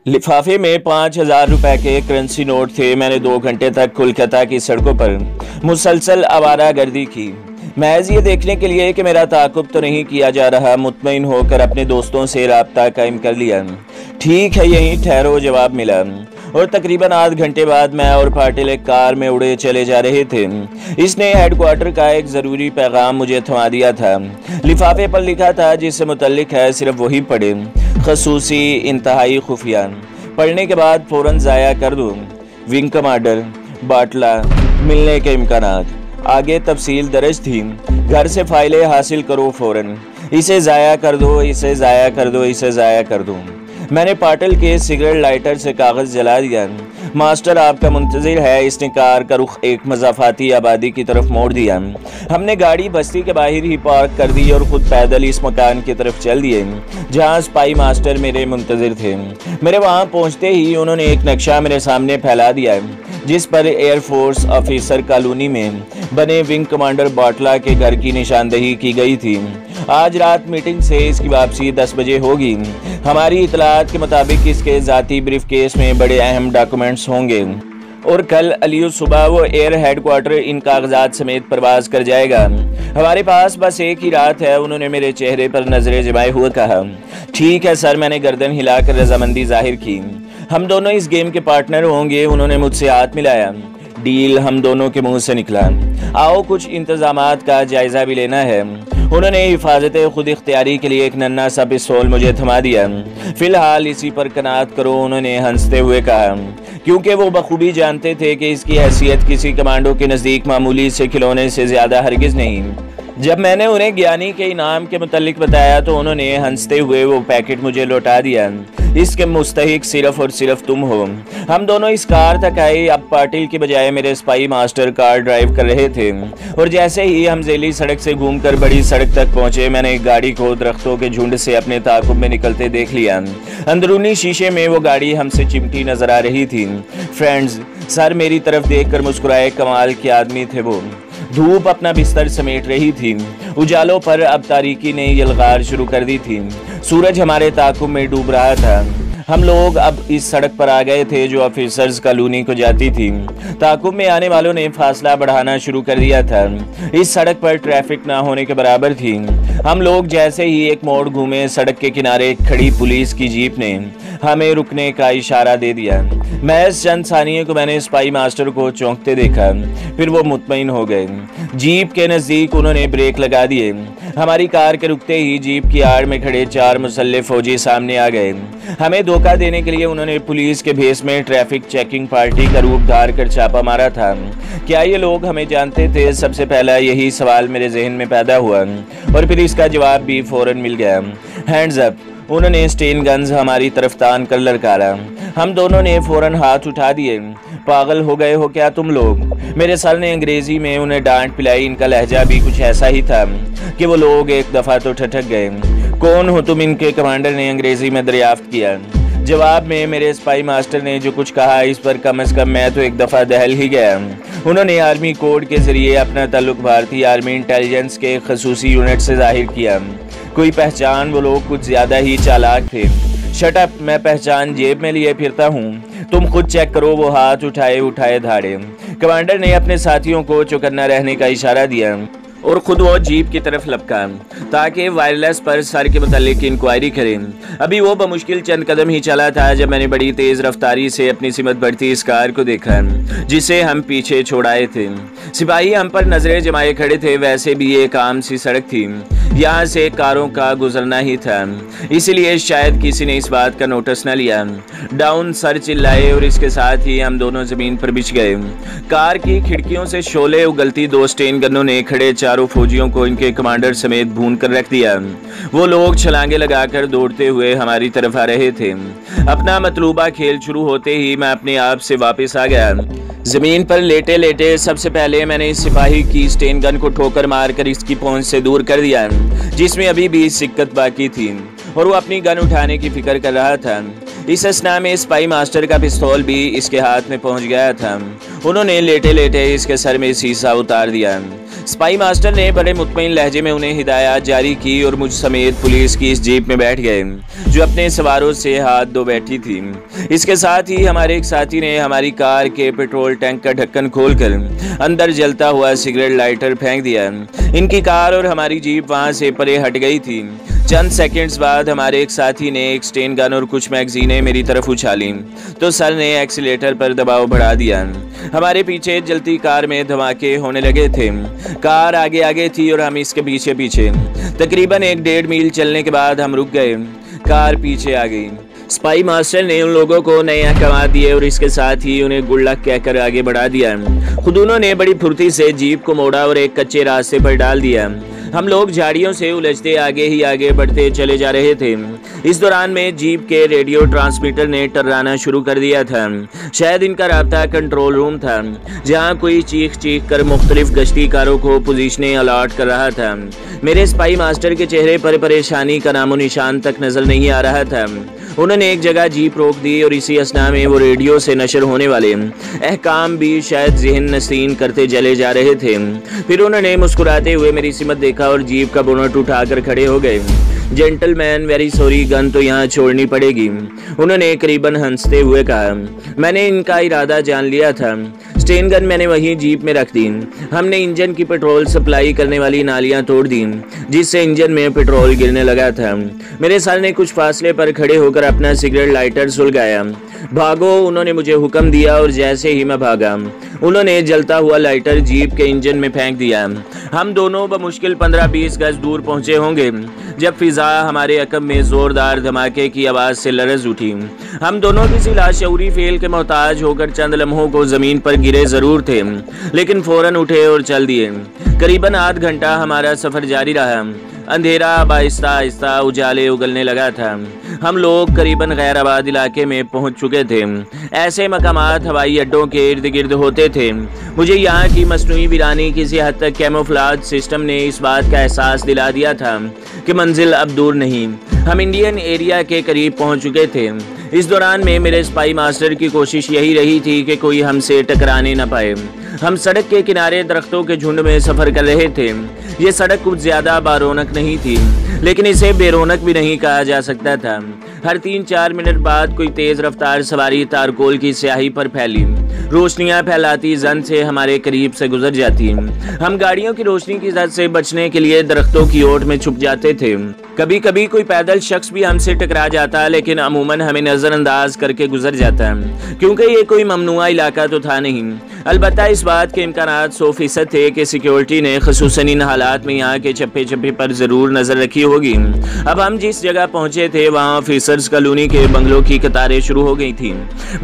लिफाफे में 5,000 रुपए के करेंसी नोट थे। मैंने 2 घंटे तक कोलकाता की सड़कों पर मुसलसल आवारागर्दी की, महज ये देखने के लिए कि मेरा ताक़ुब तो नहीं किया जा रहा। मुतमईन होकर अपने दोस्तों से राब्ता कायम कर लिया। ठीक है, यहीं ठहरो, जवाब मिला। और तकरीबन आध घंटे बाद मैं और पाटिल एक कार में उड़े चले जा रहे थे। इसने हेडक्वार्टर का एक ज़रूरी पैगाम मुझे थमा दिया था। लिफाफे पर लिखा था, जिससे मुतल्लिक है सिर्फ वही पढ़े, खसूसी इंतहाई खुफिया। पढ़ने के बाद फ़ौरन ज़ाया कर दूँ। विंग कमांडर बाटला मिलने के इम्कानात। आगे तफसील दर्ज थी। घर से फाइलें हासिल करो फ़ौरन। इसे ज़ाया कर दो, इसे ज़ाया कर दो, इसे ज़ाया कर दो। मैंने पाटिल के सिगरेट लाइटर से कागज़ जला दिया। मास्टर आपका मुंतज़िर है। इसने कार का रुख एक मज़ाफ़ाती आबादी की तरफ मोड़ दिया। हमने गाड़ी बस्ती के बाहर ही पार्क कर दी और ख़ुद पैदल इस मकान की तरफ चल दिए जहाँ स्पाई मास्टर मेरे मुंतज़िर थे। मेरे वहाँ पहुँचते ही उन्होंने एक नक्शा मेरे सामने फैला दिया, जिस पर एयरफोर्स ऑफिसर कॉलोनी में बने विंग कमांडर बाटला के घर की निशानदेही की गई थी। आज रात मीटिंग से इसकी वापसी 10 बजे होगी। हमारी इतलात के मुताबिक इसके ज़ाती ब्रीफ केस में बड़े अहम डॉक्यूमेंट्स होंगे और कल अलियो सुबह वो एयर हेडक्वार्टर इन कागजात समेत परवाज कर जाएगा। हमारे पास बस एक ही रात है। उन्होंने मेरे चेहरे पर नजरें जमाए हुए कहा, ठीक है सर। मैंने गर्दन हिलाकर रजामंदी जाहिर की। हम दोनों इस गेम के पार्टनर होंगे। उन्होंने मुझसे हाथ मिलाया। डील हम दोनों के मुंह से निकला। आओ कुछ इंतजामात का जायजा भी लेना है। उन्होंने हिफाजत खुद इख्तियारी के लिए एक नन्हा सा पिस्तौल मुझे थमा दिया। फिलहाल इसी पर कनात करो, उन्होंने हंसते हुए कहा, क्योंकि वो बखूबी जानते थे कि इसकी हैसियत किसी कमांडो के नज़दीक मामूली से खिलौने से ज़्यादा हरगिज़ नहीं। जब मैंने उन्हें ज्ञानी के इनाम के मुतालिक बताया तो उन्होंने हंसते हुए वो पैकेट मुझे लौटा दिया। इसके मुस्तहिक सिर्फ और सिर्फ तुम हो। हम दोनों इस कार तक आए। अब पाटिल के बजाय मेरे स्पाई मास्टर कार ड्राइव कर रहे थे और जैसे ही हम ज़ेली सड़क से घूमकर बड़ी सड़क तक पहुंचे, मैंने एक गाड़ी को दरख्तों के झुंड से अपने ताक़ुब में निकलते देख लिया। अंदरूनी शीशे में वो गाड़ी हमसे चिमटी नजर आ रही थी। फ्रेंड्स सर मेरी तरफ देखकर मुस्कुराए। कमाल के आदमी थे वो। धूप अपना बिस्तर समेट रही थी। उजालों पर अब तारीकी ने यलगार शुरू कर दी थी। सूरज हमारे ताक़ुब में डूब रहा था। हम लोग अब इस सड़क पर आ गए थे जो ऑफिसर्स कॉलोनी को जाती थी। ताक़ुब में आने वालों ने फासला बढ़ाना शुरू कर दिया था। इस सड़क पर ट्रैफिक ना होने के बराबर थी। हम लोग जैसे ही एक मोड़ घूमे, सड़क के किनारे खड़ी पुलिस की जीप ने हमें रुकने का इशारा दे दिया। महज चंद सानियों को मैंने स्पाई मास्टर को चौंकते देखा, फिर वो मुतमईन हो गए। जीप के नज़दीक उन्होंने ब्रेक लगा दिए। हमारी कार के रुकते ही जीप की आड़ में खड़े 4 मुसल्लह फौजी सामने आ गए। हमें धोखा देने के लिए उन्होंने पुलिस के भेस में ट्रैफिक चेकिंग पार्टी का रूप धार कर छापा मारा था। क्या ये लोग हमें जानते थे? सबसे पहला यही सवाल मेरे जहन में पैदा हुआ और फिर इसका जवाब भी फौरन मिल गया। Hands up. उन्होंने स्टेन गन्स हमारी तरफ तान कर ललकारा। हम दोनों ने फौरन हाथ उठा दिए। पागल हो गए हो क्या तुम लोग? मेरे सर ने अंग्रेजी में उन्हें डांट पिलाई। इनका लहजा भी कुछ ऐसा ही था कि वो लोग एक दफ़ा तो ठठक गए। कौन हो तुम? इनके कमांडर ने अंग्रेजी में दरियाफ्त किया। जवाब में मेरे स्पाई मास्टर ने जो कुछ कहा, इस पर कम से कम मैं तो एक दफ़ा दहल ही गया। उन्होंने आर्मी कोड के ज़रिए अपना ताल्लुक भारतीय आर्मी इंटेलिजेंस के खसूसी यूनिट से जाहिर किया। कोई पहचान? वो लोग कुछ ज़्यादा ही चालाक थे। Shut up. मैं पहचान जेब में लिए फिरता हूँ, तुम खुद चेक करो। वो हाथ उठाए धाड़े। कमांडर ने अपने साथियों को चौकन्ना रहने का इशारा दिया और खुद वो जीप की तरफ लपका ताकि वायरलेस पर सर के मुतालिक इंक्वायरी करें। अभी वो बमुश्किल चंद कदम ही चला था जब मैंने बड़ी तेज़ रफ्तारी से अपनी सिमत बढ़ती इस कार को देखा जिसे हम पीछे छोड़ाए थे। सिपाही हम पर नजरें जमाए खड़े थे। वैसे भी ये एक आम सी सड़क थी, यहाँ से कारों का गुजरना ही था, इसलिए शायद किसी ने इस बात का नोटिस न लिया। डाउन सर चिल्लाए और इसके साथ ही हम दोनों जमीन पर बिछ गए। कार की खिड़कियों से शोले उगलती 2 स्टेन गनों ने खड़े 4 फौजियों को इनके कमांडर समेत भून कर रख दिया। वो लोग छलांगे लगाकर दौड़ते हुए हमारी तरफ आ रहे थे। अपना मतलूबा खेल शुरू होते ही मैं अपने आप से वापस आ गया। जमीन पर लेटे लेटे सबसे पहले मैंने इस सिपाही की स्टेन गन को ठोकर मारकर इसकी पहुंच से दूर कर दिया, जिसमें अभी भी सिक्कत बाकी थी और वो अपनी गन उठाने की फिक्र कर रहा था। इस असना में स्पाई मास्टर का पिस्तौल भी इसके हाथ में पहुंच गया था। उन्होंने लेटे लेटे इसके सर में शीशा उतार दिया। स्पाई मास्टर ने बड़े मुतमईन लहजे में उन्हें हिदायत जारी की और मुझ समेत पुलिस की इस जीप में बैठ गए जो अपने सवारों से हाथ धो बैठी थी। इसके साथ ही हमारे एक साथी ने हमारी कार के पेट्रोल टैंक का ढक्कन खोलकर अंदर जलता हुआ सिगरेट लाइटर फेंक दिया। इनकी कार और हमारी जीप वहां से परे हट गई थी। चंद सेकंड्स बाद हमारे एक साथी ने एक स्टेन गन और कुछ मैगजीनें मेरी तरफ उछाली तो सर ने एक्सीलेटर पर दबाव बढ़ा दिया। हमारे पीछे जलती कार में धमाके होने लगे थे। कार आगे आगे थी और हम इसके पीछे पीछे। तकरीबन 1-1.5 मील चलने के बाद हम रुक गए। कार पीछे आ गई। स्पाई मास्टर ने उन लोगों को नए अहकाम दिए और इसके साथ ही उन्हें गुड लक कहकर आगे बढ़ा दिया। खुद उन्होंने बड़ी फुर्ती से जीप को मोड़ा और एक कच्चे रास्ते पर डाल दिया। हम लोग झाड़ियों से उलझते आगे ही आगे बढ़ते चले जा रहे थे। इस दौरान में जीप के रेडियो ट्रांसमीटर ने टर्राना शुरू कर दिया था। शायद इनका राब्ता कंट्रोल रूम था जहां कोई चीख चीख कर मुख्तलिफ गश्तीकारों को पोजीशनें अलॉट कर रहा था। मेरे स्पाई मास्टर के चेहरे पर परेशानी का नामो निशान तक नजर नहीं आ रहा था। उन्होंने एक जगह जीप रोक दी और इसी असना में वो रेडियो से नशर होने वाले अहकाम भी शायद ज़हन नसीन करते चले जा रहे थे। फिर उन्होंने मुस्कुराते हुए मेरी सिमत देखा और जीप का बोनट उठाकर खड़े हो गए। जेंटलमैन, वेरी सॉरी, गन तो यहाँ छोड़नी पड़ेगी, उन्होंने करीबन हंसते हुए कहा। मैंने इनका इरादा जान लिया था। स्टेन गन मैंने वहीं जीप में रख दी। हमने इंजन की पेट्रोल सप्लाई करने वाली नालियां तोड़ दी जिससे इंजन में पेट्रोल गिरने लगा था। मेरे सर ने कुछ फासले पर खड़े होकर अपना सिगरेट लाइटर सुलगाया। भागो, उन्होंने मुझे हुक्म दिया और जैसे ही मैं भागा उन्होंने जलता हुआ लाइटर जीप के इंजन में फेंक दिया। हम दोनों बमुश्किल 15-20 गज दूर पहुंचे होंगे जब फिजा हमारे अकब में जोरदार धमाके की आवाज़ से लरज उठी। हम दोनों किसी लाशऊरी फेल के मोहताज होकर चंद लम्हों को ज़मीन पर गिरे ज़रूर थे, लेकिन फ़ौरन उठे और चल दिए। करीबन आध घंटा हमारा सफ़र जारी रहा। अंधेरा अब आहिस्ता आहिस्ता उजाले उगलने लगा था। हम लोग करीबन गैराबाद इलाके में पहुंच चुके थे। ऐसे मकामात हवाई अड्डों के इर्द गिर्द होते थे। मुझे यहाँ की मसनूई वीरानी किसी हद तक कैमोफ्लेज सिस्टम ने इस बात का एहसास दिला दिया था कि मंजिल अब दूर नहीं। हम इंडियन एरिया के करीब पहुँच चुके थे। इस दौरान में मेरे स्पाई मास्टर की कोशिश यही रही थी कि कोई हमसे टकराने न पाए। हम सड़क के किनारे दरख्तों के झुंड में सफ़र कर रहे थे। ये सड़क कुछ ज़्यादा बारौनक नहीं थी, लेकिन इसे बेरौनक भी नहीं कहा जा सकता था। हर 3-4 मिनट बाद कोई तेज़ रफ्तार सवारी तारकोल की स्याही पर फैली रोशनियां फैलाती जन से हमारे करीब से गुजर जाती। हम गाड़ियों की रोशनी की जद से बचने के लिए दरख्तों की ओट में छुप जाते थे। कभी कभी कोई पैदल शख्स भी हमसे टकरा जाता, लेकिन अमूमन हमें नज़रअंदाज करके गुजर जाता, क्योंकि ये कोई ममनुआ इलाका तो था नहीं। अलबत्ता इस बात के इम्कानात 100% थे कि सिक्योरिटी ने खसूसन इन हालात में यहाँ के चप्पे चप्पे पर ज़रूर नज़र रखी होगी। अब हम जिस जगह पहुँचे थे वहाँ ऑफिसर्स कॉलोनी के बंगलों की कतारें शुरू हो गई थी।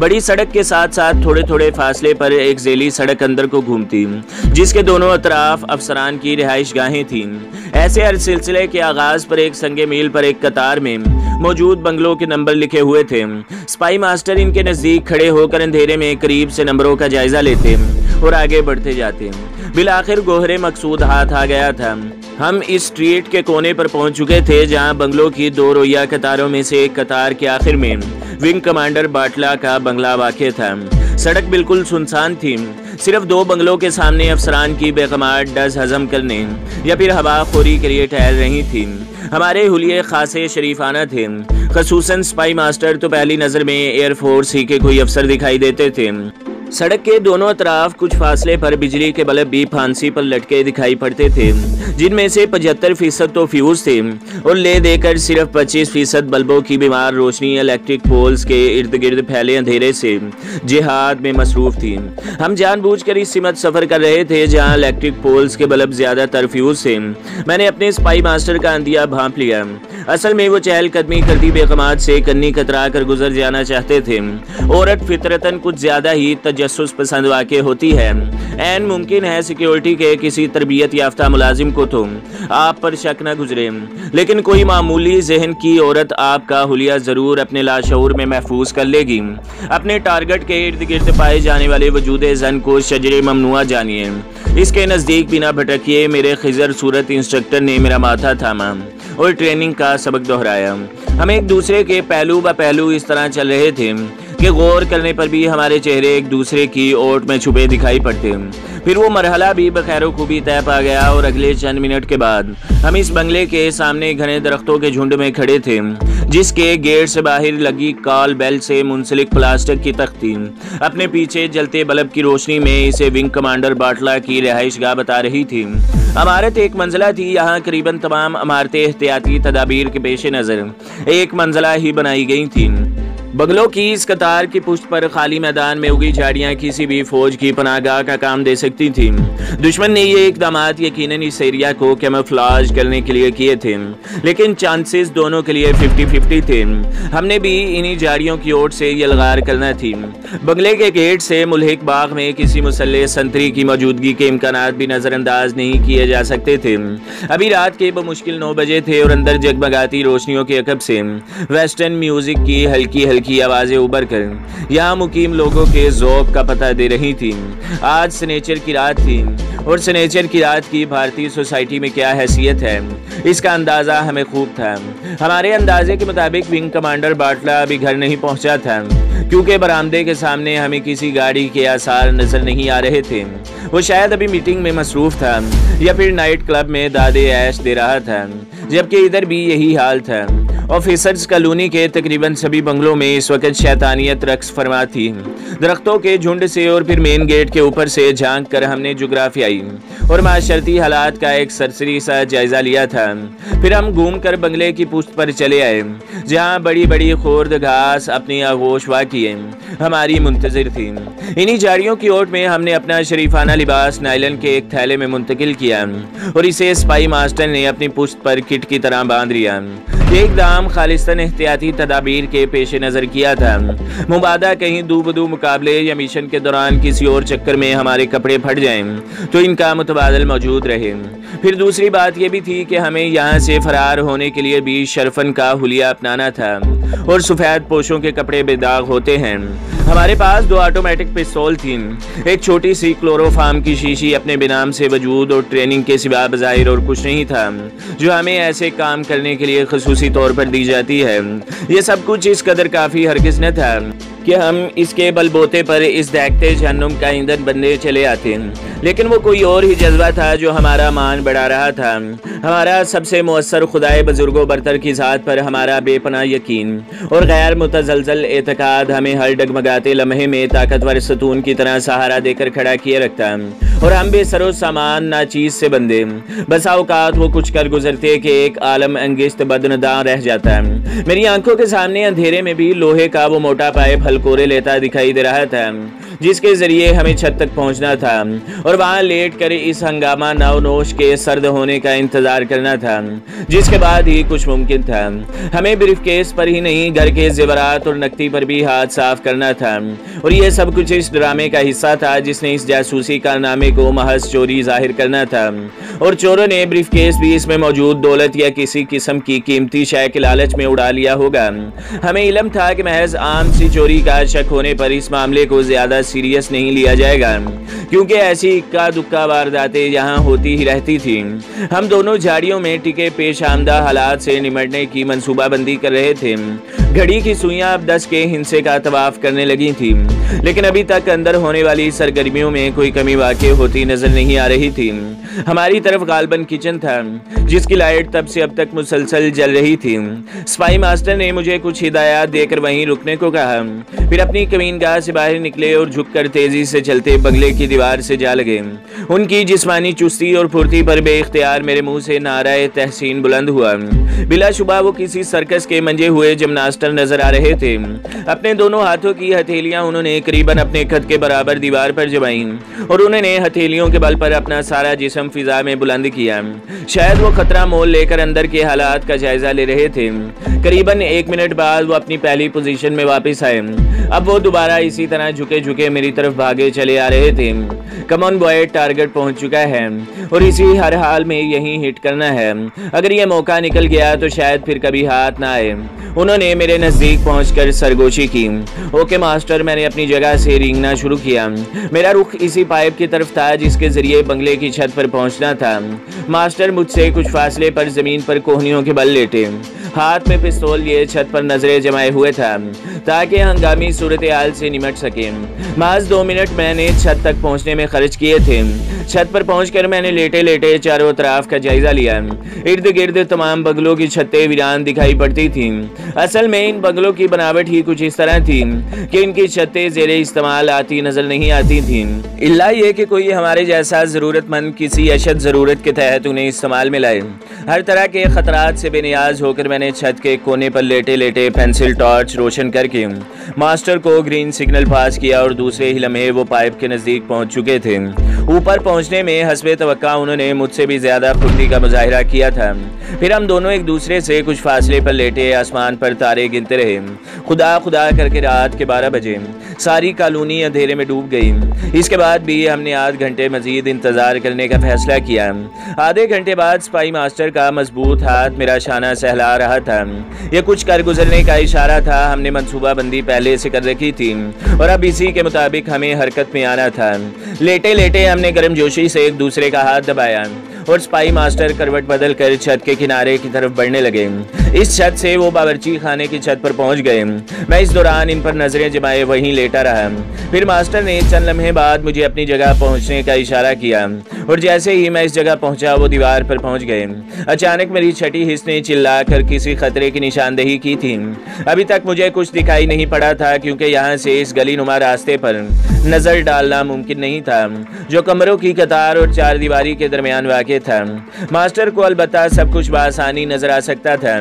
बड़ी सड़क के साथ साथ थोड़े थोड़े फासले पर एक ज़ेली सड़क अंदर को घूमती, जिसके दोनों अतराफ अफसरान की रिहाइश गाहें थीं। ऐसे हर सिलसिले के आगाज़ पर एक संगे मील पर एक कतार में मौजूद बंगलों के नंबर लिखे हुए थे। स्पाई मास्टर इनके नज़दीक खड़े होकर अंधेरे में करीब से नंबरों का जायजा लेते और आगे बढ़ते जाते। बिलाखिर गोहरे मकसूद हाथ आ गया था। हम इस स्ट्रीट के कोने पर पहुंच चुके थे जहां बंगलों की 2 रोइया कतारों में से एक कतार के आखिर में विंग कमांडर बाटला का बंगला वाक़ था। सड़क बिल्कुल सुनसान थी। सिर्फ 2 बंगलों के सामने अफसरान की बेगमात डज हजम करने या फिर हवाखोरी के लिए ठहर रही थी। हमारे हुलिये खासे शरीफाना थे। खसूसन स्पाई मास्टर तो पहली नज़र में एयरफोर्स ही के कोई अफसर दिखाई देते थे। सड़क के दोनों तरफ कुछ फासले पर बिजली के बल्ब भी फांसी पर लटके दिखाई पड़ते थे, जिनमें से 75% तो फ्यूज थे और ले देकर सिर्फ 25% बल्बों की बीमार रोशनी इलेक्ट्रिक पोल्स के इर्द गिर्द फैले अंधेरे से जिहाद में मसरूफ थी। हम जानबूझकर इस सिमत सफ़र कर रहे थे जहां इलेक्ट्रिक पोल्स के बल्ब ज़्यादातर फ्यूज थे। मैंने अपने स्पाई मास्टर का अंदिया भांप लिया। असल में वो चहलकदमी करती बेगमात से कन्नी कतरा कर गुजर जाना चाहते थे। औरत फितरतन कुछ ज़्यादा ही तजस्सुस पसंद वाक़े होती है। ऐन मुमकिन है सिक्योरिटी के किसी तरबियत याफ्ता मुलाजिम को तो आप पर शक न गुजरे, लेकिन कोई मामूली जहन की औरत आपका हुलिया ज़रूर अपने लाशऊर में महफूज कर लेगी। अपने टारगेट के इर्द गिर्द पाए जाने वाले वजूदे जन को शजरे ममनुआ जानिए। इसके नज़दीक बिना भटकिए मेरे खिजर सूरत इंस्ट्रक्टर ने मेरा माथा थामा और ट्रेनिंग का सबक दोहराया। हम एक दूसरे के पहलू ब पहलू इस तरह चल रहे थे कि गौर करने पर भी हमारे चेहरे एक दूसरे की ओट में छुपे दिखाई पड़ते। फिर वो मरहला भी बखैर खूबी तय पा गया और अगले चंद मिनट के बाद हम इस बंगले के सामने घने दरख्तों के झुंड में खड़े थे, जिसके गेट से बाहर लगी कॉल बेल से मुंसलिक प्लास्टिक की तख्ती अपने पीछे जलते बल्ब की रोशनी में इसे विंग कमांडर बाटला की रिहाइशगाह बता रही थी। इमारत एक मंजिला थी। यहाँ करीबन तमाम इमारतें एहतियाती तदाबीर के पेश नज़र एक मंजिला ही बनाई गई थी। बगलों की इस कतार की पुष्ट पर खाली मैदान में उगी झाड़ियां किसी भी फौज की पनाहगाह का काम दे सकती थी। दुश्मन ने ये इकदामात यकीनन इस एरिया को कैमोफ्लेज करने के लिए किए थे, लेकिन चांसेस दोनों के लिए 50-50 थे। हमने भी इन्हीं झाड़ियों की ओर से यलगार करना थी। बंगले के गेट से मुल्हिक बाग में किसी मुसल्ले संतरी की मौजूदगी के इम्कानात भी नज़रअंदाज नहीं किए जा सकते थे। अभी रात के बमुश्किल 9 बजे थे और अंदर जगमगाती रोशनियों के अकब से वेस्टर्न म्यूजिक की हल्की की आवाजें उबर कर यहाँ मुकीम लोगों के ज़ौक़ का पता दे रही थी। आज सनेचर की रात थी और सनेचर की रात की भारतीय सोसाइटी में क्या हैसियत है, इसका अंदाज़ा हमें खूब था। हमारे अंदाजे के मुताबिक विंग कमांडर बाटला अभी घर नहीं पहुंचा था, क्योंकि बरामदे के सामने हमें किसी गाड़ी के आसार नजर नहीं आ रहे थे। वो शायद अभी मीटिंग में मसरूफ था या फिर नाइट क्लब में दादे ऐश दे रहा था, जबकि इधर भी यही हाल था। ऑफिसर्स कॉलोनी के तकरीबन सभी बंगलों में इस वक्त शैतानियत रक्स फरमा थी। दरख्तों के झुंड से और फिर मेन गेट के ऊपर से झांक कर हमने जोग्राफियाई और माशरती हालात का एक सरसरी सा जायजा लिया था। फिर हम घूम कर बंगले की पुश्त पर चले आए, जहाँ बड़ी बड़ी खोर्द घास अपनी आगोश वाक़िए हमारी मुंतजिर थी। इन्हीं झाड़ियों की ओट में हमने अपना शरीफाना लिबास नायलन के एक थैले में मुंतकिल किया और इसे स्पाई मास्टर ने अपनी पुश्त पर किट की तरह बांध लिया। एकदम खालिस्तान एहतियाती तदाबीर के पेश नज़र किया था। मुबादा कहीं दूबदू मुकाबले या मिशन के दौरान किसी और चक्कर में हमारे कपड़े फट जाएं तो इनका मुतबादल मौजूद रहे। फिर दूसरी बात यह भी थी कि हमें यहाँ से फरार होने के लिए भी शरफन का हुलिया अपनाना था और सफ़ेद पोशों के कपड़े बेदाग होते हैं। हमारे पास 2 ऑटोमेटिक पिस्तौल थी, एक छोटी सी क्लोरोफार्म की शीशी अपने बेनाम से वजूद और ट्रेनिंग के सिवा बज़ाहिर और कुछ नहीं था, जो हमें ऐसे काम करने के लिए खसूसी तौर पर दी जाती है। ये सब कुछ इस कदर काफ़ी हरगिज़ न था कि हम इसके बलबोते पर इस दहकते जहन्नुम का ईंधन बनने चले आते, लेकिन वो कोई और ही जज्बा था जो हमारा मान बढ़ा रहा था। हमारा सबसे मुअस्सर खुदाए बुजुर्गों बरतर की ज़ात पर हमारा बेपनाह यकीन और गैर मुतज़लज़ल एतकाद हमें हर डगमगाते लम्हे में ताकतवर सतून की तरह सहारा देकर खड़ा किए रखता और हम बेसरो सामान नाचीज से बंदे बसा औकात वो कुछ कर गुजरते कि एक आलम अंगिस्त बदनदां रह जाता। मेरी आंखों के सामने अंधेरे में भी लोहे का वो मोटा पाइप हलकोरे लेता दिखाई दे रहा था, जिसके जरिए हमें छत तक पहुंचना था और वहां लेट कर इस हंगामा नवनोश के सर्द होने का इंतजार करना था, जिसके बाद ही कुछ मुमकिन था। हमें ब्रीफकेस पर ही नहीं, घर के जेवरात और नकदी पर भी हाथ साफ करना था और यह सब कुछ इस ड्रामे का हिस्सा था जिसने इस जासूसी कारनामे को महज चोरी जाहिर करना था और चोरों ने ब्रीफकेस भी इसमें मौजूद दौलत या किसी किस्म की कीमती शय के लालच में उड़ा लिया होगा। हमें इल्म था कि महज आम सी चोरी का शक होने पर इस मामले को ज्यादा सीरियस नहीं लिया जाएगा, क्योंकि ऐसी इक्का दुक्का वारदातें यहाँ होती ही रहती थी। हम दोनों झाड़ियों में टिके पेश आमदा हालात से निमटने की मंसूबाबंदी कर रहे थे। घड़ी की सुइयां अब 10 के हिंसे का तवाफ करने लगी थी, लेकिन अभी तक अंदर होने वाली सरगर्मियों में कोई कमी वाक़ई होती नजर नहीं आ रही थी। हमारी तरफ गालबन किचन था, जिसकी लाइट तब से अब तक मुसलसल जल रही थी। स्पाई मास्टर ने मुझे कुछ हिदायत देकर वहीं रुकने को कहा, फिर अपनी कमीनगाह से बाहर निकले और झुककर तेजी से चलते बंगले की दीवार से जा लगे। उनकी जिस्मानी चुस्ती और फुर्ती पर बेइख्तियार मेरे मुंह से नाराए तहसीन बुलंद हुआ। बिलाशुबा वो किसी सर्कस के मंजे हुए जिम्नास्टर नजर आ रहे थे। अपने दोनों हाथों की हथेलियां उन्होंने करीबन अपने कद के बराबर दीवार पर जमाई और उन्होंने हथेलियों के बल पर अपना सारा जिस्म फिजा में बुलंद किया। शायद वो खतरा मोल लेकर अंदर के हालात का जायजा ले रहे थे। करीबन 1 मिनट बाद वो अपनी पहली पोजीशन में वापस आए। अब वो दोबारा इसी तरह झुके झुके मेरी तरफ भागे चले आ रहे थे। कमॉन बॉय, टारगेट पहुंच चुका है और इसी हर हाल में यहीं हिट करना है। अगर ये मौका निकल गया तो शायद फिर कभी हाथ ना आए। उन्होंने मेरे नज़दीक पहुंचकर सरगोशी की। ओके मास्टर, मैंने अपनी जगह से रेंगना शुरू किया। मेरा रुख इसी पाइप की तरफ था जिसके जरिए बंगले की छत पर पहुंचना था। मास्टर मुझसे कुछ फासले पर जमीन पर कोहनियों के बल लेटे, हाथ में पिस्तौल लिए छत पर नजरें जमाए हुए था ताकि हंगामी सूरत हाल से निमट सके। महज 2 मिनट मैंने छत तक पहुंचने में खर्च किए थे। छत पर पहुंचकर मैंने लेटे लेटे चारों तरफ का जायजा लिया। इर्द गिर्द तमाम बंगलों की छतें वीरान दिखाई पड़ती थीं। असल में इन बंगलों की बनावट ही कुछ इस तरह थी कि इनकी छतें ज़ेरे इस्तेमाल आती नजर नहीं आती थीं, इल्ला ये कि कोई हमारे जैसा ज़रूरतमंद किसी अशद ज़रूरत के तहत उन्हें इस्तेमाल में लाए। हर तरह के खतरात से बेनियाज होकर मैंने छत के कोने पर लेटे लेटे पेंसिल टॉर्च रोशन करके मास्टर को ग्रीन सिग्नल पास किया और दूसरे ही लम्हे वो पाइप के नज़दीक पहुंच चुके थे। ऊपर पहुंचने में हस्बे तवक्का उन्होंने मुझसे भी ज़्यादा फुर्ती का मुजाहिरा किया था। फिर हम दोनों एक दूसरे से कुछ फासले पर लेटे आसमान पर तारे गिनते रहे। खुदा खुदा करके रात के 12 बजे सारी कॉलोनी अंधेरे में डूब गई। इसके बाद भी हमने आध घंटे मजीद इंतज़ार करने का फैसला किया। आधे घंटे बाद सिपाही मास्टर का मजबूत हाथ मेरा शाना सहला रहा था। यह कुछ कर गुजरने का इशारा था। हमने मनसूबाबंदी पहले से कर रखी थी और अब इसी के मुताबिक हमें हरकत में आना था। लेटे लेटे हमने गर्मजोशी से एक दूसरे का हाथ दबाया और सिपाही मास्टर करवट बदल कर छत के किनारे की तरफ बढ़ने लगे। इस छत से वो बावर्ची खाने की छत पर पहुंच गए। मैं इस दौरान इन पर नजरें जमाए वहीं लेटा रहा। फिर मास्टर ने चंद लम्हे बाद मुझे अपनी जगह पहुंचने का इशारा किया और जैसे ही मैं इस जगह पहुंचा वो दीवार पर पहुंच गए। अचानक मेरी छठी हिस्स ने चिल्लाकर किसी खतरे की निशानदेही की थी। अभी तक मुझे कुछ दिखाई नहीं पड़ा था क्योंकि यहाँ से इस गली नुमा रास्ते पर नजर डालना मुमकिन नहीं था जो कमरों की कतार और चार दीवारी के दरमियान वाक़ था। मास्टर को अलबत्ता सब कुछ बआसानी नजर आ सकता था।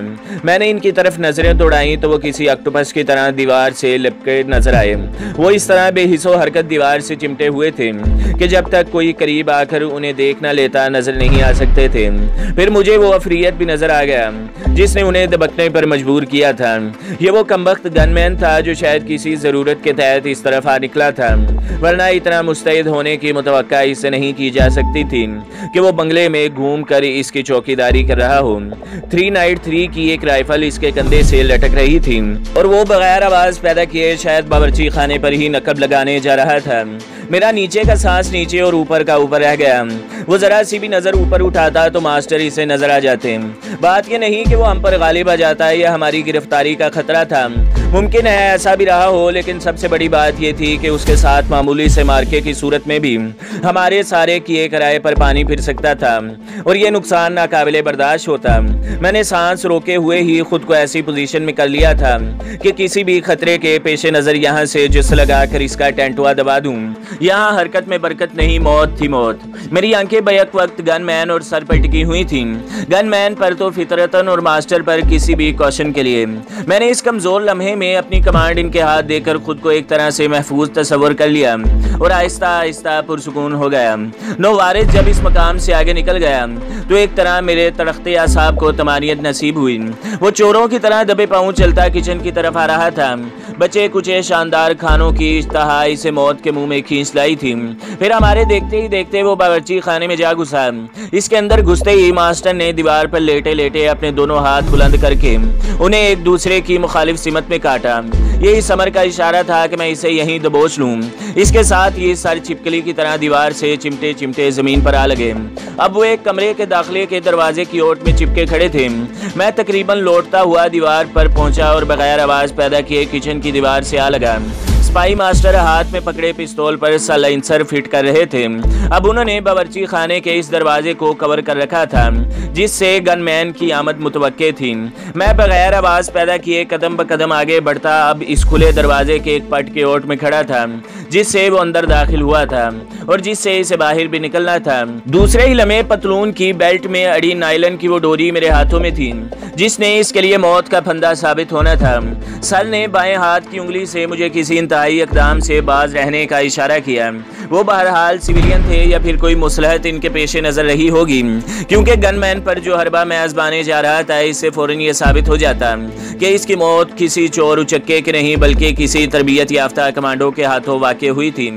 मैंने इनकी तरफ नजरें दौड़ाई तो वो किसी ऑक्टोपस की तरह दीवार से लिपटे नजर आए। वो इस तरह बेहिसो हरकत दीवार से चिमटे हुए थे कि जब तक कोई करीब आकर उन्हें देख न लेता नजर नहीं आ सकते थे। फिर मुझे वो अफरियत भी नजर आ गया जिसने उन्हें दबकने पर मजबूर किया था। ये वो कमबख्त गनमैन था जो शायद किसी ज़रूरत के तहत इस तरफ आ निकला था, वरना इतना मुस्तैद होने की मुतवक्का इससे नहीं की जा सकती थी कि वो बंगले में घूम कर इसकी चौकीदारी कर रहा हो। 393 की एक राइफल इसके कंधे से लटक रही थी और वो बगैर आवाज़ पैदा किए शायद बावर्ची खाने पर ही नकब लगाने जा रहा था। मेरा नीचे का सांस नीचे और ऊपर का ऊपर रह गया। वो जरा सी भी नज़र ऊपर उठाता तो मास्टर इसे नजर आ जाते। बात ये नहीं कि वो हम पर गालिब आ जाता या हमारी गिरफ्तारी का खतरा था। मुमकिन है ऐसा भी रहा हो, लेकिन सबसे बड़ी बात यह थी कि उसके साथ मामूली से मार्के की सूरत में भी हमारे सारे किए किराए पर पानी फिर सकता था और ये नुकसान नाकाबिले बर्दाश्त होता। मैंने सांस रोके हुए ही खुद को ऐसी पोजीशन में कर लिया था कि किसी भी खतरे के पेशे नज़र यहाँ से जिस लगाकर इसका टेंटुआ दबा दूँ। यहाँ हरकत में बरकत नहीं, मौत थी मौत। मेरी आंखें बैक वक्त गनमैन और सर पर टिकी हुई थीं। गनमैन पर तो फितरतन और मास्टर पर किसी भी क्वेश्चन के लिए। मैंने इस कमजोर लम्हे में अपनी कमांड इनके हाथ देकर खुद को एक तरह से महफूज तस्वर कर लिया और आहिस्ता आहिस्ता पुरसुकून हो गया। नौवारिद जब इस मकाम से आगे निकल गया तो एक तरह मेरे तड़कते आसाब को तमानियत नसीब हुई। वो चोरों की तरह दबे पाँव चलता किचन की तरफ आ रहा था। बचे कुचे शानदार खानों की इश्तहा इसे मौत के मुंह में खींच लाई थी। फिर हमारे देखते ही देखते वो बावर्ची खाने में जा घुसा। इसके अंदर घुसते ही मास्टर ने दीवार पर लेटे लेटे अपने दोनों हाथ बुलंद करके उन्हें एक दूसरे की मुखालिफ सिमत में काटा। यही समर का इशारा था कि मैं इसे यहीं दबोच लूं। इसके साथ ये सर छिपकली की तरह दीवार से चिमटे चिमटे जमीन पर आ लगे। अब वो एक कमरे के दाखिले के दरवाजे की ओट में चिपके खड़े थे। मैं तकरीबन लौटता हुआ दीवार पर पहुंचा और बगैर आवाज पैदा किए किचन की दीवार से आ लगा। सिपाही मास्टर हाथ में पकड़े पिस्तौल पर साइलेंसर फिट कर रहे थे। अब उन्होंने बावर्ची खाने के इस दरवाजे को कवर कर रखा था जिससे गनमैन की आमद मुतवक्के थी। मैं बगैर आवाज पैदा किए कदम ब कदम आगे बढ़ता अब इस खुले दरवाजे के एक पट के ओट में खड़ा था जिससे वो अंदर दाखिल हुआ था और जिससे इसे बाहर भी निकलना था। दूसरे ही लम्हे पतलून की बेल्ट में अड़ी नायलन की वो डोरी मेरे हाथों में थी जिसने इसके लिए मौत का फंदा साबित होना था। सर ने बाएं हाथ की उंगली से मुझे किसी इंतहाई इक़दाम से बाज रहने का इशारा किया। वो बहरहाल सिविलियन थे या फिर कोई मुसलहत इनके पेशे नजर रही होगी क्योंकि गनमैन पर जो हरबा मैं आजमाने जा रहा था इससे फौरन ये साबित हो जाता कि इसकी मौत किसी चोर उचक्के के नहीं बल्कि किसी तरबियत याफ्ता कमांडो के हाथों वाक़ हुई थी,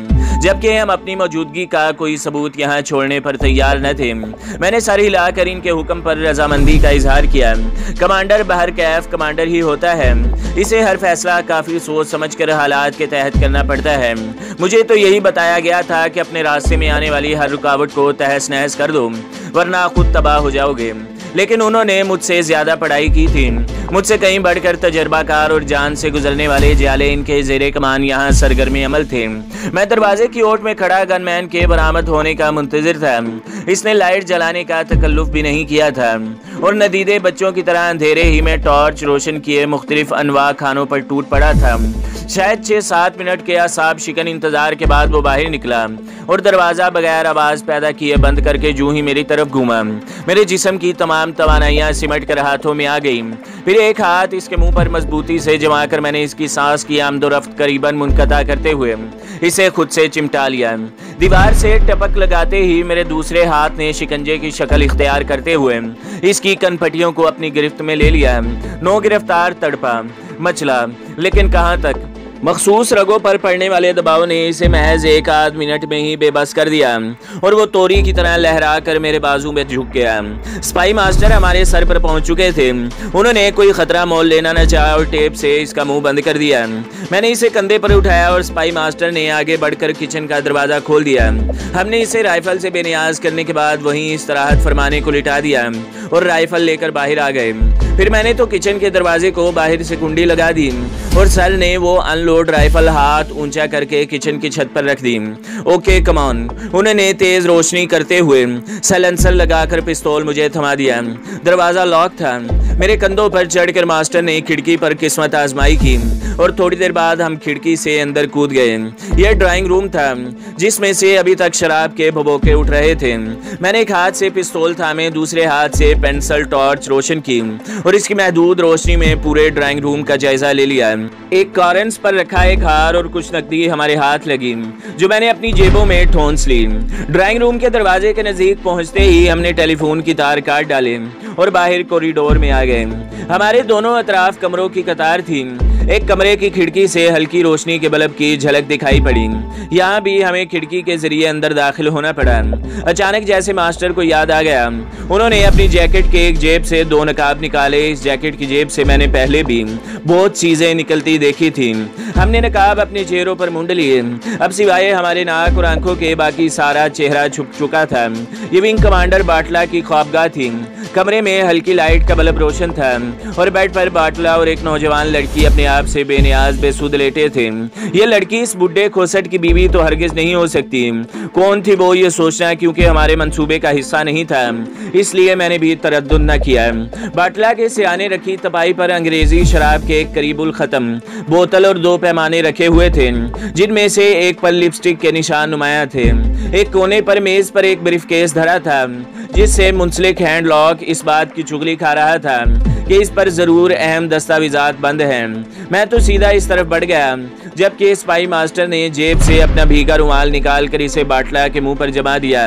जबकि हम अपनी मौजूदगी का कोई सबूत यहाँ छोड़ने पर तैयार न थे। मैंने सर हिलाकर इनके हुक्म पर रजामंदी का इजहार किया। कमांडर बहर कैफ कमांडर ही होता है, इसे हर फैसला काफ़ी सोच समझ कर हालात के तहत करना पड़ता है। मुझे तो यही बताया गया था कि अपने रास्ते में आने वाली हर रुकावट को तहस नहस कर दो वरना खुद तबाह हो जाओगे, लेकिन उन्होंने मुझसे ज़्यादा पढ़ाई की थी। मुझसे कहीं बढ़कर तजर्बाकार और जान से गुजरने वाले जियाले इनके ज़ेरे कमान यहाँ सरगर्मी अमल थे। मैं दरवाजे की ओट में खड़ा गनमैन के बरामद होने का मुंतजिर था। इसने लाइट जलाने का तकल्लुफ भी नहीं किया था और नदीदे बच्चों की तरह अंधेरे ही में टॉर्च रोशन किए मुख्तलिफ अनवा खानों पर टूट पड़ा था। शायद 6-7 मिनट के असाब शिकन इंतजार के बाद वो बाहर निकला और दरवाज़ा बगैर आवाज़ पैदा किए बंद करके यूं ही मेरी तरफ घूमा। मेरे जिस्म की तमाम तवानाइयाँ सिमट कर हाथों में आ गई। फिर एक हाथ इसके मुंह पर मजबूती से जमा कर मैंने इसकी सांस की आमदोरफ्त करीबन मुनक़ता करते हुए इसे खुद से चिमटा लिया। दीवार से टपक लगाते ही मेरे दूसरे हाथ ने शिकंजे की शक्ल इख्तियार करते हुए इसकी कनपटियों को अपनी गिरफ्त में ले लिया। नो गिरफ्तार तड़पा मचला, लेकिन कहाँ तक। मखसूस रगों पर पड़ने वाले दबाव ने इसे महज 1-8 मिनट में ही बेबस कर दिया और वो तोरी की तरह लहरा कर मेरे बाजू में झुक गया। स्पाई मास्टर हमारे सर पर पहुंच चुके थे। उन्होंने कोई खतरा मोल लेना न चाहा और टेप से इसका मुंह बंद कर दिया। मैंने इसे कंधे पर उठाया और स्पाई मास्टर ने आगे बढ़कर किचन का दरवाज़ा खोल दिया। हमने इसे राइफल से बेनियाज करने के बाद वहीं इस्तराहत फरमाने को लिटा दिया और राइफल लेकर बाहर आ गए। फिर मैंने तो किचन के दरवाजे को बाहर से कुंडी लगा दी और सर ने वो अनलोड राइफल हाथ ऊंचा करके किचन की छत पर रख दी। ओके कमान, उन्होंने तेज रोशनी करते हुए साइलेंसर लगाकर पिस्तौल मुझे थमा दिया। दरवाजा लॉक था। मेरे कंधों पर चढ़कर मास्टर ने खिड़की पर किस्मत आजमाई की और थोड़ी देर बाद हम खिड़की से अंदर कूद गए। यह ड्राइंग रूम था जिसमें से अभी तक शराब के भभोके उठ रहे थे। मैंने एक हाथ से पिस्तौल थामे, दूसरे हाथ से पेंसिल टॉर्च रोशन की और इसकी महदूद रोशनी में पूरे ड्राइंग रूम का जायजा ले लिया। एक कॉर्नर्स पर रखा एक हार और कुछ नकदी हमारे हाथ लगी जो मैंने अपनी जेबों में ठोंस ली। ड्राइंग रूम के दरवाजे के नजदीक पहुंचते ही हमने टेलीफोन की तार काट डाले और बाहर कॉरिडोर में आ गए। हमारे दोनों अतराफ कमरों की कतार थी। एक कमरे की खिड़की से हल्की रोशनी के बल्ब की झलक दिखाई पड़ी। यहाँ भी हमें खिड़की के जरिए अंदर दाखिल होना पड़ा। अचानक जैसे मास्टर को याद आ गया, उन्होंने अपनी जैकेट के एक जेब से 2 नकाब निकाले। इस जैकेट की जेब से मैंने पहले भी बहुत चीजें निकलती देखी थी। हमने नकाब अपने चेहरों पर मुंड लिए। अब सिवाय हमारे नाक और आंखों के बाकी सारा चेहरा छुप चुका था। ये विंग कमांडर बाटला की ख्वाबगाह थी। कमरे में हल्की लाइट का बल्ब रोशन था और बेड पर बाटला और एक नौजवान लड़की अपने आप से बेनियाज बेसुध लेटे थे। ये लड़की इस बुड्ढे खोसट की बीवी तो हरगिज नहीं हो सकती। कौन थी वो, ये सोचना क्योंकि हमारे मंसूबे का हिस्सा नहीं था, इसलिए मैंने भी तरद्दुद न किया। बाटला के सियाने रखी तपाई पर अंग्रेजी शराब के एक करीबुल खत्म बोतल और 2 पैमाने रखे हुए थे जिनमें से एक पर लिपस्टिक के निशान नुमाया थे। एक कोने पर मेज पर एक ब्रीफकेस धरा था जिससे मुंसलिक हैंड लॉक इस बात की चुगली खा रहा था कि इस पर जरूर अहम दस्तावेजात बंद हैं। मैं तो सीधा इस तरफ बढ़ गया जबकि स्पाई मास्टर ने जेब से अपना भीगा रुमाल निकाल कर इसे बाटला के मुंह पर जमा दिया।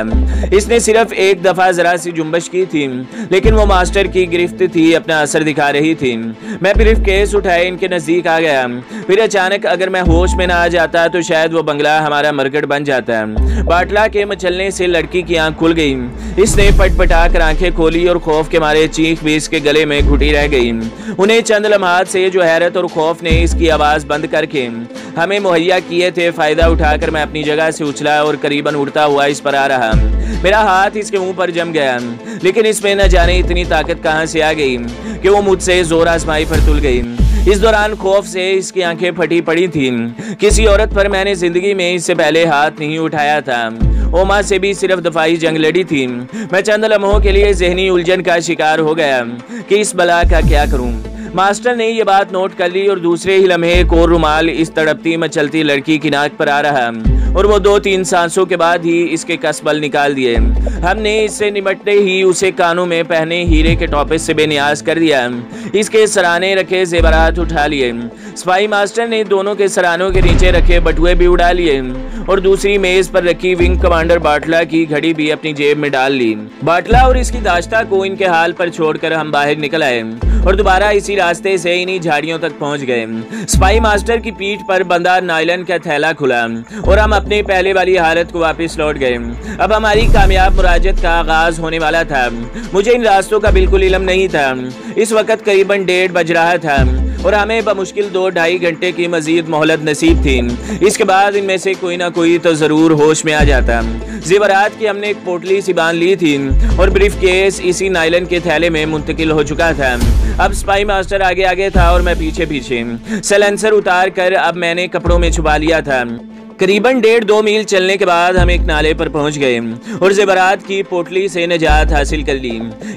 इसने सिर्फ एक दफा जरा सी जुम्बश की थी लेकिन वो मास्टर की गिरफ्त थी, अपना असर दिखा रही थी। मैं ब्रीफकेस उठाए इनके नजदीक आ गया। फिर अचानक अगर मैं होश में ना आ जाता तो शायद वो बंगला हमारा मरकट बन जाता। बाटला के मचलने से लड़की की आंख खुल गई। इसने पटपटा कर आंखें खोली और खौफ के मारे चीख भी इसके गले में घुटी रह गई। उन्हें चंद लम्हात से जो हैरत और खौफ ने इसकी आवाज बंद करके हमें मुहैया किए थे, फायदा उठाकर मैं अपनी जगह से उछला और करीबन उड़ता हुआ इस पर आ रहा। मेरा हाथ इसके मुंह पर जम गया लेकिन इसमें न जाने इतनी ताकत कहां से आ गई कि वो मुझसे जोर आजमाई पर तुल गई। इस दौरान खौफ से इसकी आंखें फटी पड़ी थी। किसी औरत पर मैंने जिंदगी में इससे पहले हाथ नहीं उठाया था। ओमा से भी सिर्फ दफाई जंग लड़ी थी। मैं चंद लम्हों के लिए जहनी उलझन का शिकार हो गया कि इस बला का क्या करूं। मास्टर ने ये बात नोट कर ली और दूसरे ही लम्हे एक और रुमाल इस तड़पती मचलती लड़की की नाक पर आ रहा और वो 2-3 सांसों के बाद ही इसके कसबल निकाल दिए। हमने इससे निमटते ही उसे कानों में पहने हीरे के टॉपिस से बेनियाज कर दिया। इसके सराने रखे जेवरात उठा लिए। स्पाई मास्टर ने दोनों के सरानों के नीचे रखे बटुए भी उड़ा लिए और दूसरी मेज पर रखी विंग कमांडर बाटला की घड़ी भी अपनी जेब में डाल ली। बाटला और इसकी दाश्ता को इनके हाल पर छोड़कर हम बाहर निकल आए और दोबारा इसी रास्ते से इन्हीं झाड़ियों तक पहुंच गए। स्पाई मास्टर की पीठ पर बंधा नायलन का थैला खुला और हम अपने पहले वाली हालत को वापस लौट गए। अब हमारी कामयाब मुराजत का आगाज होने वाला था। मुझे इन रास्तों का बिल्कुल इल्म नहीं था। इस वक्त करीबन 1:30 बज रहा था। और हमें बमुश्किल 2-2.5 घंटे की मजीद मोहलत नसीब थी। इसके बाद इनमें से कोई ना कोई तो ज़रूर होश में आ जाता। जेवरात की हमने एक पोटली सी बांध ली थी और ब्रीफ केस इसी नायलन के थैले में मुंतकिल हो चुका था। अब स्पाई मास्टर आगे आगे था और मैं पीछे पीछे। सैलेंसर उतार कर अब मैंने कपड़ों में छुपा लिया था। करीबन 1.5-2 मील चलने के बाद हम एक नाले पर पहुंच गए और जेवरात की पोटली से निजात हासिल कर ली।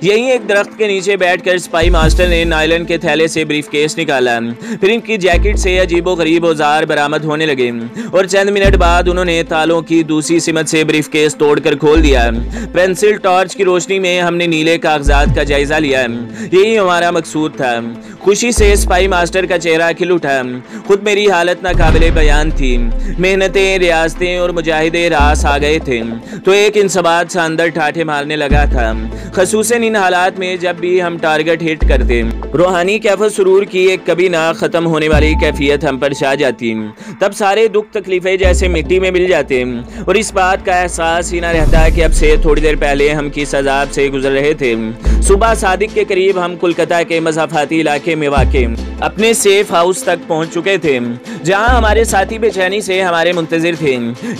यहीं एक दरख्त के नीचे बैठकर स्पाई मास्टर ने नायलन के थैले से ब्रीफ केस निकाला। फिर इनकी जैकेट से अजीबो गरीब औजार बरामद होने लगे और चंद मिनट बाद उन्होंने तालों की दूसरी सिमत से ब्रीफ केस तोड़कर खोल दिया। पेंसिल टॉर्च की रोशनी में हमने नीले कागजात का जायजा लिया। यही हमारा मकसूद था। खुशी से स्पाई मास्टर का चेहरा खिल उठा। खुद मेरी हालत नाकाबिले बयान थी। मेहनतें, रियासतें और मुजाहिदे रास आ गए थे तो एक इंसबात सा अंदर ठाठे मारने लगा था, खसूसन इन हालात में जब भी हम टारगेट हिट करते। रूहानी कैफो सुरूर की एक कभी ना ख़त्म होने वाली कैफियत हम पर छा जाती। तब सारे दुख तकलीफें जैसे मिट्टी में मिल जाते और इस बात का एहसास ही ना रहता कि अब से थोड़ी देर पहले हम किस अजाब से गुजर रहे थे। सुबह सादिक के करीब हम कोलकाता के मज़ाफ़ाती इलाके में वाक़े अपने सेफ हाउस तक पहुंच चुके थे, जहां हमारे साथी बेचैनी से हमारे मुंतजिर थे।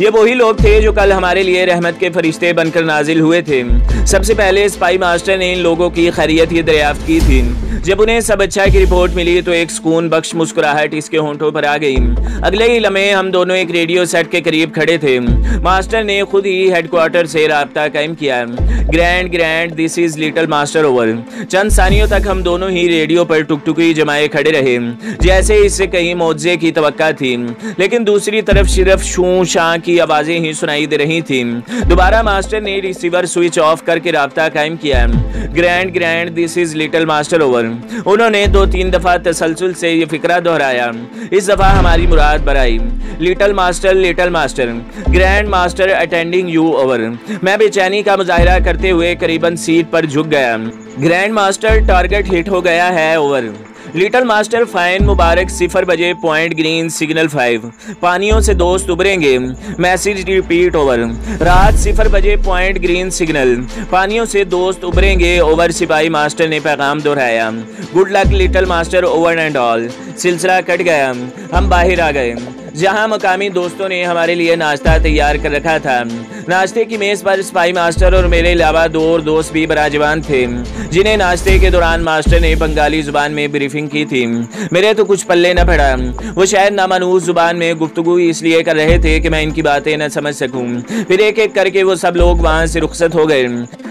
ये वही लोग थे जो कल हमारे लिए रहमत के फरिश्ते बनकर नाजिल हुए थे। सबसे पहले स्पाई मास्टर ने इन लोगों की खैरियत ही दरियाफ्त की थी। जब उन्हें सब अच्छा की रिपोर्ट मिली तो एक सुकून बख्श मुस्कुराहट इसके होंठों पर आ गई। अगले ही लम्हे हम दोनों एक रेडियो सेट के करीब खड़े थे। मास्टर ने खुद ही हेडक्वार्टर से राब्ता कायम किया। Grand this is little master over. चंद सानियों तक हम दोनों ही रेडियो पर टुकटुकी जमाए खड़े रहे, जैसे इससे कहीं मौजे की तवक्का थी। लेकिन दूसरी तरफ सिर्फ शू शां की आवाजें ही सुनाई दे रही थी। दोबारा मास्टर ने रिसीवर स्विच ऑफ करके राब्ता कायम किया। Grand this is little master over. उन्होंने 2-3 दफा तसलसल से ये फिक्रा दोहराया। इस दफा हमारी मुराद बराई। Little master grand master attending you over. मैं बेचैनी का मुजाहिरा करते हुए करीबन सीट पर झुक गया। ग्रैंड मास्टर टारगेट हिट हो गया है ओवर। लिटिल मास्टर फाइन मुबारक 0 बजे पॉइंट ग्रीन सिग्नल 5 पानियों से दोस्त उभरेंगे। Message repeat over. रात 0 बजे पॉइंट ग्रीन सिग्नल पानियों से दोस्त उभरेंगे ओवर। सिपाही मास्टर ने पैगाम दोहराया। Good luck little master over and all. सिलसिला कट गया। हम बाहर आ गए जहां मकामी दोस्तों ने हमारे लिए नाश्ता तैयार कर रखा था। नाश्ते की मेज पर स्पाई मास्टर और मेरे अलावा 2 और दोस्त भी बराजबान थे, जिन्हें नाश्ते के दौरान मास्टर ने बंगाली जुबान में ब्रीफिंग की थी। मेरे तो कुछ पल्ले न पड़ा। वो शायद नामानूस जुबान में गुफ्तगू इसलिए कर रहे थे कि मैं इनकी बातें न समझ सकूं। फिर एक एक करके वो सब लोग वहां से रुखसत हो गए।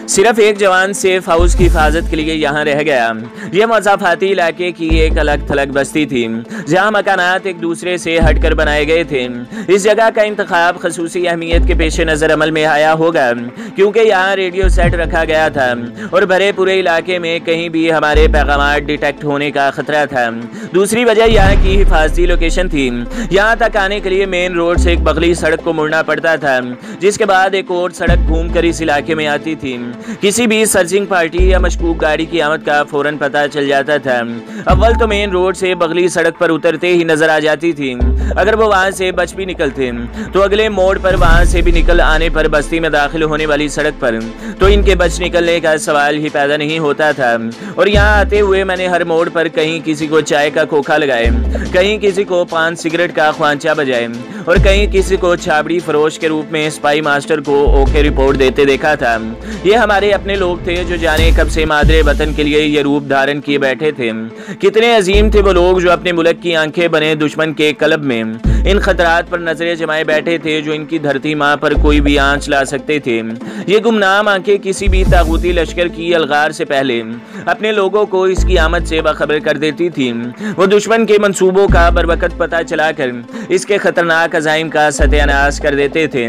सिर्फ एक जवान सेफ हाउस की हिफाजत के लिए यहाँ रह गया। यह मज़ाफ़ाती इलाके की एक अलग थलग बस्ती थी, जहाँ मकानात एक दूसरे से हटकर बनाए गए थे। इस जगह का इंतखाब खसूसी अहमियत के पेश नज़र अमल में आया होगा, क्योंकि यहाँ रेडियो सेट रखा गया था और भरे पूरे इलाके में कहीं भी हमारे पैगामात डिटेक्ट होने का खतरा था। दूसरी वजह यहाँ की हिफाजती लोकेशन थी। यहाँ तक आने के लिए मेन रोड से एक बगली सड़क को मुड़ना पड़ता था, जिसके बाद एक और सड़क घूम कर इस इलाके में आती थी। किसी भी सर्चिंग पार्टी या मशकूक गाड़ी की आमद का फौरन पता चल जाता था। अव्वल तो मेन रोड से बगली सड़क पर उतरते ही नजर आ जाती थी। अगर वो वहां से बच भी निकलते तो अगले मोड़ पर वहां से भी निकल आने पर बस्ती में दाखिल होने वाली सड़क पर तो इनके बच निकलने का सवाल ही पैदा नहीं होता था। और यहाँ आते हुए मैंने हर मोड़ पर कहीं किसी को चाय का खोखा लगाए, कहीं किसी को पान सिगरेट का ख्वांचा बजाए और कहीं किसी को छाबड़ी फरोश के रूप में स्पाई मास्टर को ओके रिपोर्ट देते देखा था। ये हमारे अपने लोग थे जो जाने कब से मादरे वतन के लिए ये रूप धारण किए बैठे थे। कितने अजीम थे वो लोग जो अपने मुल्क की आंखें बने दुश्मन के कलब में इन खतरात पर नजरें जमाए बैठे थे जो इनकी धरती माँ पर कोई भी आंच ला सकते थे। ये गुमनाम आंखें किसी भी तागूती लश्कर की अलगार से पहले अपने लोगों को इसकी आमद से बाखबर कर देती थी। वो दुश्मन के मंसूबों का बरवकत पता चलाकर इसके खतरनाक अज़ाइम का सत्यानाश कर देते थे।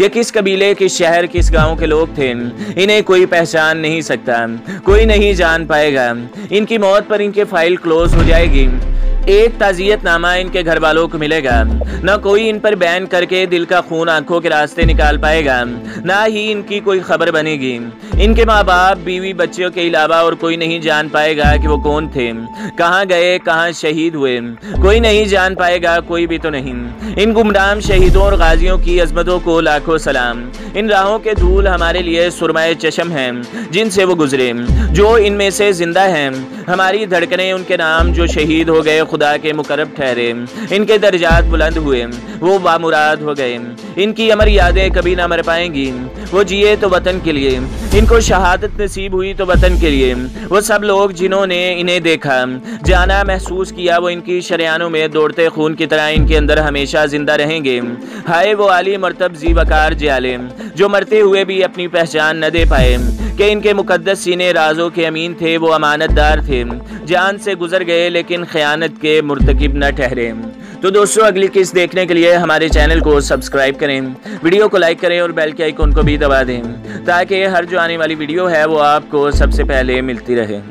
ये किस कबीले, किस शहर, किस गांव के लोग थे, इन्हें कोई पहचान नहीं सकता, कोई नहीं जान पाएगा। इनकी मौत पर इनके फाइल क्लोज हो जाएगी। एक ताज़ियतनामा इनके घर वालों को मिलेगा। न कोई इन पर बैन करके दिल का खून आंखों के रास्ते निकाल पाएगा, ना ही इनकी कोई खबर बनेगी। इनके माँ बाप, बीवी, बच्चों के अलावा और कोई नहीं जान पाएगा कि वो कौन थे, कहाँ गए, कहाँ शहीद हुए। कोई नहीं जान पाएगा, कोई भी तो नहीं। इन गुमनाम शहीदों और गाजियों की अजमतों को लाखों सलाम। इन राहों के धूल हमारे लिए सुरमाए चश्म हैं जिनसे वो गुजरे। जो इनमें से जिंदा हैं, हमारी धड़कनें उनके नाम जो शहीद हो गए खुदा के मुकर्रब ठहरे, इनके दर्जात बुलंद हुए, वो बामुराद हो गए। इनकी अमर यादें कभी ना मर पाएंगी। वो जिए तो वतन के लिए, इनको शहादत नसीब हुई तो वतन के लिए। वो सब लोग जिन्होंने इन्हें देखा, जाना, महसूस किया, वो इनकी शरियानों में दौड़ते खून की तरह इनके अंदर हमेशा जिंदा रहेंगे। हाय वो आली मरतब जी वकार जाले जो मरते हुए भी अपनी पहचान न दे पाए कि इनके मुकद्दस सीने राजों के अमीन थे, वो अमानतदार थे, जान से गुजर गए लेकिन खयानत के मुर्तकिब न ठहरे। तो दोस्तों, अगली किस्त देखने के लिए हमारे चैनल को सब्सक्राइब करें, वीडियो को लाइक करें और बेल के आइकन को भी दबा दें ताकि हर जो आने वाली वीडियो है वो आपको सबसे पहले मिलती रहे।